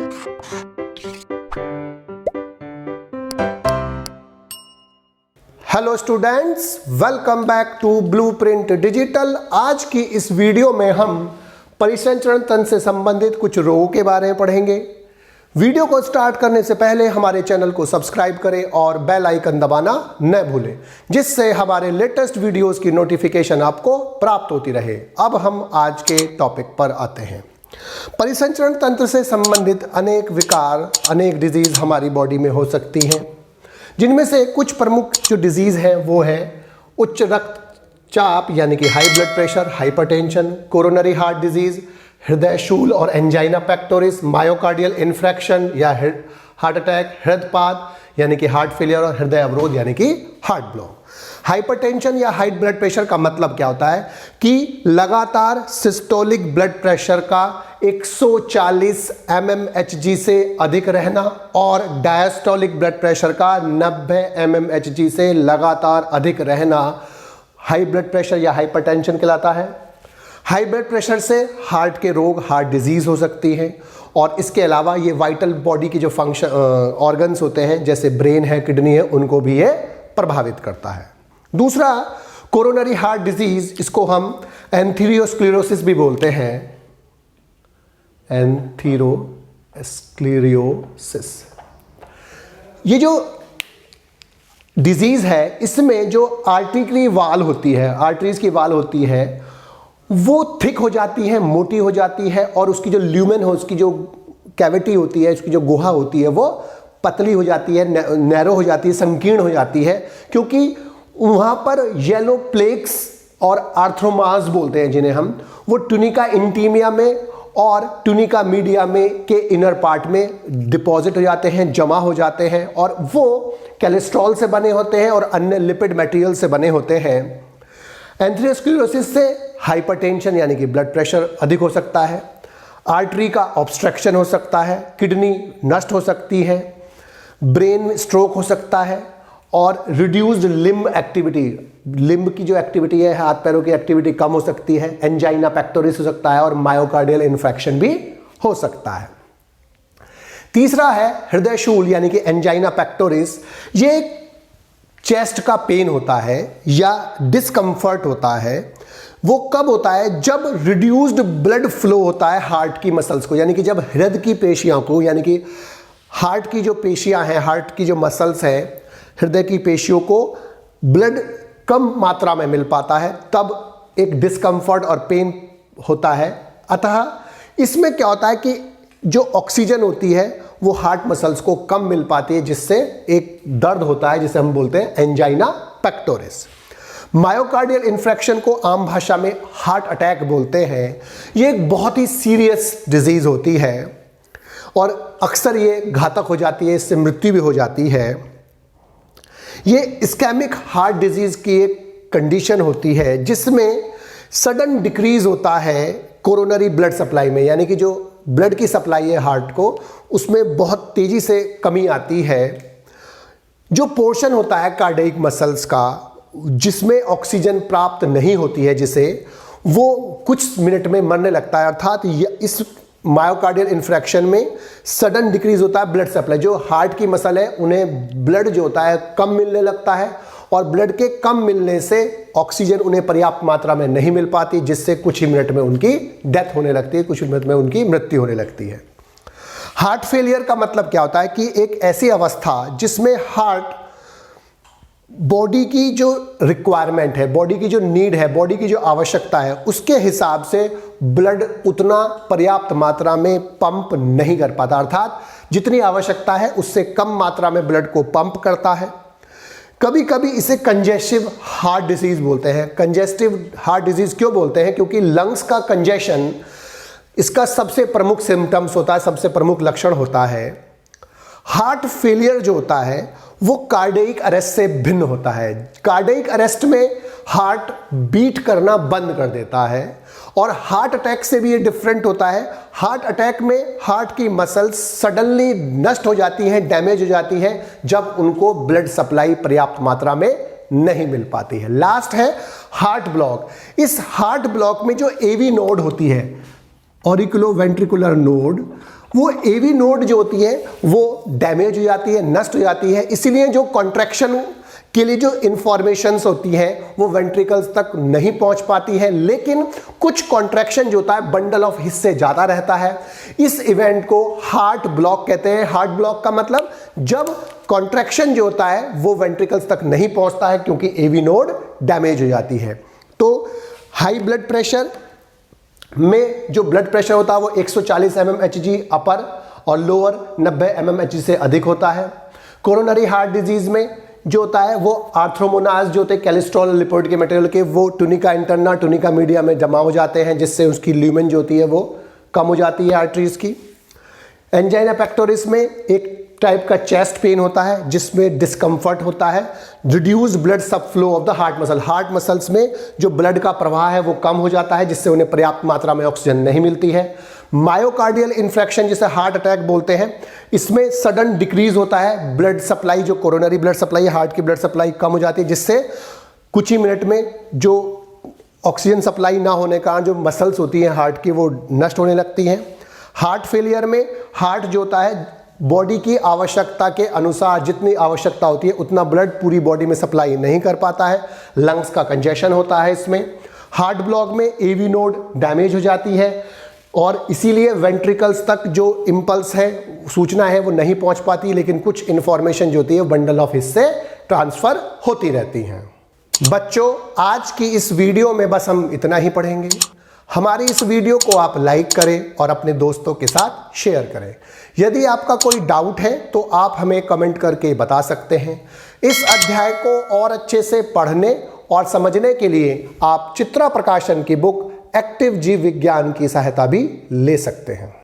Hello students, welcome back to Blueprint Digital. आज की इस वीडियो में हम परिसंचरण तंत्र से संबंधित कुछ रोगों के बारे में पढ़ेंगे। वीडियो को स्टार्ट करने से पहले हमारे चैनल को सब्सक्राइब करें और बेल आइकन दबाना न भूलें, जिससे हमारे लेटेस्ट वीडियोस की नोटिफिकेशन आपको प्राप्त होती रहे। अब हम आज के टॉपिक पर आते हैं। परिसंचरण तंत्र से संबंधित अनेक विकार, अनेक डिजीज हमारी बॉडी में हो सकती हैं, जिनमें से कुछ प्रमुख जो डिजीज हैं वो है उच्च रक्तचाप यानी कि high blood pressure, hypertension, coronary heart disease, हृदय शूल और एंजाइना पेक्टोरिस, मायोकार्डियल इन्फ्रैक्शन या हार्ट अटैक, हृदयपात यानी कि हार्ट फेलियर और हृदय अवरोध यानी कि हार्ट ब्लॉक। हाइपरटेंशन या हाई ब्लड प्रेशर का मतलब क्या होता है कि लगातार सिस्टोलिक ब्लड प्रेशर का 140 mmHg से अधिक रहना और डायस्टोलिक ब्लड प्रेशर का 90 mmHg से लगातार अधिक रहना हाई ब्लड प्रेशर या हाइपरटेंशन कहलाता है। हाई ब्लड प्रेशर से हार्ट के रोग, हार्ट डिजीज हो सकती हैं और इसके अलावा ये वाइटल बॉडी की जो फंक्शन ऑर्गन्स होते हैं जैसे ब्रेन है, किडनी है, उनको भी ये प्रभावित करता है। दूसरा कोरोनरी हार्ट डिजीज, इसको हम एंथीरियोस्क्लेरोसिस भी बोलते हैं। एंथीरोस्क्लेरोसिस, ये जो डिजीज है इसमें जो आर्टरी वाल होती है, आर्टरीज की वाल होती है, वो थिक हो जाती है, मोटी हो जाती है और उसकी जो ल्यूमेन हो, उसकी जो कैविटी होती है, उसकी जो गुहा होती है वो पतली हो जाती है, नैरो हो जाती है, संकीर्ण हो जाती है, क्योंकि वहाँ पर येलो प्लेक्स और आर्थ्रोमास बोलते हैं जिन्हें हम, वो ट्यूनिका इंटीमिया में और ट्यूनिका मीडिया में के इनर पार्ट में डिपॉजिट हो जाते हैं, जमा हो जाते हैं और वो कोलेस्ट्रॉल से बने होते हैं और अन्य लिपिड मटेरियल से बने होते हैं। एंथीरियोस्क्लेरोसिस से हाइपरटेंशन यानी कि ब्लड प्रेशर अधिक हो सकता है, आर्टरी का ऑब्स्ट्रक्शन हो सकता है, किडनी नष्ट हो सकती है, ब्रेन में स्ट्रोक हो सकता है और रिड्यूस्ड लिम्ब एक्टिविटी, लिम्ब की जो एक्टिविटी है, हाथ पैरों की एक्टिविटी कम हो सकती है, एंजाइना पेक्टोरिस हो सकता है और मायोकार्डियल इन्फेक्शन भी हो सकता है। तीसरा है हृदय शूल यानी कि एंजाइना पेक्टोरिस। ये चेस्ट का पेन होता है या डिस्कंफर्ट होता है। वो कब होता है? जब रिड्यूस्ड ब्लड फ्लो होता है हार्ट की मसल्स को, यानी कि जब हृदय की पेशियों को, यानी कि हार्ट की जो पेशियां हैं, हार्ट की जो मसल्स हैं, हृदय की पेशियों को ब्लड कम मात्रा में मिल पाता है, तब एक डिस्कंफर्ट और पेन होता है। अतः इसमें क्या होता है कि जो ऑक्सीजन होती है वो हार्ट मसल्स को कम मिल पाती है, जिससे एक दर्द होता है जिसे हम बोलते हैं एंजाइना पेक्टोरिस। मायोकार्डियल इन्फ्रेक्शन को आम भाषा में हार्ट अटैक बोलते हैं। ये एक बहुत ही सीरियस डिजीज होती है और अक्सर ये घातक हो जाती है, इससे मृत्यु भी हो जाती है। ये इस्केमिक हार्ट डिजीज की एक कंडीशन होती है जिसमें सडन डिक्रीज होता है कोरोनरी ब्लड सप्लाई में, यानी कि जो ब्लड की सप्लाई है हार्ट को, उसमें बहुत तेजी से कमी आती है। जो पोर्शन होता है कार्डियक मसल्स का जिसमें ऑक्सीजन प्राप्त नहीं होती है, जिसे वो कुछ मिनट में मरने लगता है। अर्थात इस मायोकार्डियल इन्फ्रेक्शन में सडन डिक्रीज होता है ब्लड सप्लाई। जो हार्ट की मसल है उन्हें ब्लड जो होता है कम मिलने लगता है और ब्लड के कम मिलने से ऑक्सीजन उन्हें पर्याप्त मात्रा में नहीं मिल पाती, जिससे कुछ ही मिनट में उनकी डेथ होने लगती है, कुछ मिनट में उनकी मृत्यु होने लगती है। हार्ट फेलियर का मतलब क्या होता है कि एक ऐसी अवस्था जिसमें हार्ट बॉडी की जो रिक्वायरमेंट है, बॉडी की जो नीड है, बॉडी की जो आवश्यकता है, उसके हिसाब से ब्लड उतना पर्याप्त मात्रा में पंप नहीं कर पाता। अर्थात जितनी आवश्यकता है उससे कम मात्रा में ब्लड को पंप करता है। कभी कभी इसे कंजेस्टिव हार्ट डिजीज बोलते हैं। कंजेस्टिव हार्ट डिजीज क्यों बोलते हैं? क्योंकि लंग्स का कंजेशन इसका सबसे प्रमुख सिम्टम्स होता है, सबसे प्रमुख लक्षण होता है। हार्ट फेलियर जो होता है वो कार्डियक अरेस्ट से भिन्न होता है। कार्डियक अरेस्ट में हार्ट बीट करना बंद कर देता है और हार्ट अटैक से भी ये डिफरेंट होता है। हार्ट अटैक में हार्ट की मसल्स सडनली नष्ट हो जाती हैं, डैमेज हो जाती हैं, जब उनको ब्लड सप्लाई पर्याप्त मात्रा में नहीं मिल पाती है। लास्ट है हार्ट ब्लॉक। इस हार्ट ब्लॉक में जो एवी नोड होती है, ऑरिकुलो वेंट्रिकुलर नोड, वो एवी नोड जो होती है वो डैमेज हो जाती है, नष्ट हो जाती है। इसीलिए जो कॉन्ट्रैक्शन के लिए जो इंफॉर्मेशंस होती हैं वो वेंट्रिकल्स तक नहीं पहुंच पाती है, लेकिन कुछ कॉन्ट्रैक्शन जो होता है बंडल ऑफ हिस्से ज्यादा रहता है। इस इवेंट को हार्ट ब्लॉक कहते हैं। हार्ट ब्लॉक का मतलब जब कॉन्ट्रैक्शन जो होता है वो वेंट्रिकल्स तक नहीं पहुंचता है क्योंकि एवी नोड डैमेज हो जाती है। तो हाई ब्लड प्रेशर में जो ब्लड प्रेशर होता है वो 140 mmHg अपर और लोअर 90 mmHg से अधिक होता है। कोरोनरी हार्ट डिजीज में जो होता है वो आर्थ्रोमोनास जो होते हैं कोलेस्ट्रॉल लिपिड के मटेरियल के, वो टुनिका इंटरना टुनिका मीडिया में जमा हो जाते हैं, जिससे उसकी ल्यूमेन जो होती है वो कम हो जाती है आर्टरीज की। एंजाइना पेक्टोरिस में एक टाइप का चेस्ट पेन होता है जिसमें डिस्कम्फर्ट होता है। रिड्यूस ब्लड सब flow of the heart muscle, heart muscles में जो ब्लड का प्रवाह है वो कम हो जाता है, जिससे उन्हें पर्याप्त मात्रा में ऑक्सीजन नहीं मिलती है। मायोकार्डियल इन्फ्रेक्शन जिसे हार्ट अटैक बोलते हैं, इसमें सडन डिक्रीज होता है ब्लड सप्लाई, जो कोरोनरी ब्लड सप्लाई है, हार्ट की ब्लड सप्लाई कम हो जाती है, जिससे कुछ ही मिनट में जो ऑक्सीजन सप्लाई ना होने का जो मसल्स होती हैं हार्ट की वो नष्ट होने लगती हैं। हार्ट फेलियर में हार्ट जो होता है बॉडी की आवश्यकता के अनुसार जितनी आवश्यकता होती है उतना ब्लड पूरी बॉडी में सप्लाई नहीं कर पाता है, लंग्स का कंजेशन होता है इसमें। हार्ट ब्लॉक में एवी नोड डैमेज हो जाती है और इसीलिए वेंट्रिकल्स तक जो इंपल्स है, सूचना है, वो नहीं पहुंच पाती, लेकिन कुछ इंफॉर्मेशन जो होती है बंडल ऑफ हिस्से ट्रांसफर होती रहती हैं। बच्चों, आज की इस वीडियो में बस हम इतना ही पढ़ेंगे। हमारी इस वीडियो को आप लाइक करें और अपने दोस्तों के साथ शेयर करें। यदि आपका कोई डाउट है तो आप हमें कमेंट करके बता सकते हैं। इस अध्याय को और अच्छे से पढ़ने और समझने के लिए आप चित्रा प्रकाशन की बुक एक्टिव जीव विज्ञान की सहायता भी ले सकते हैं।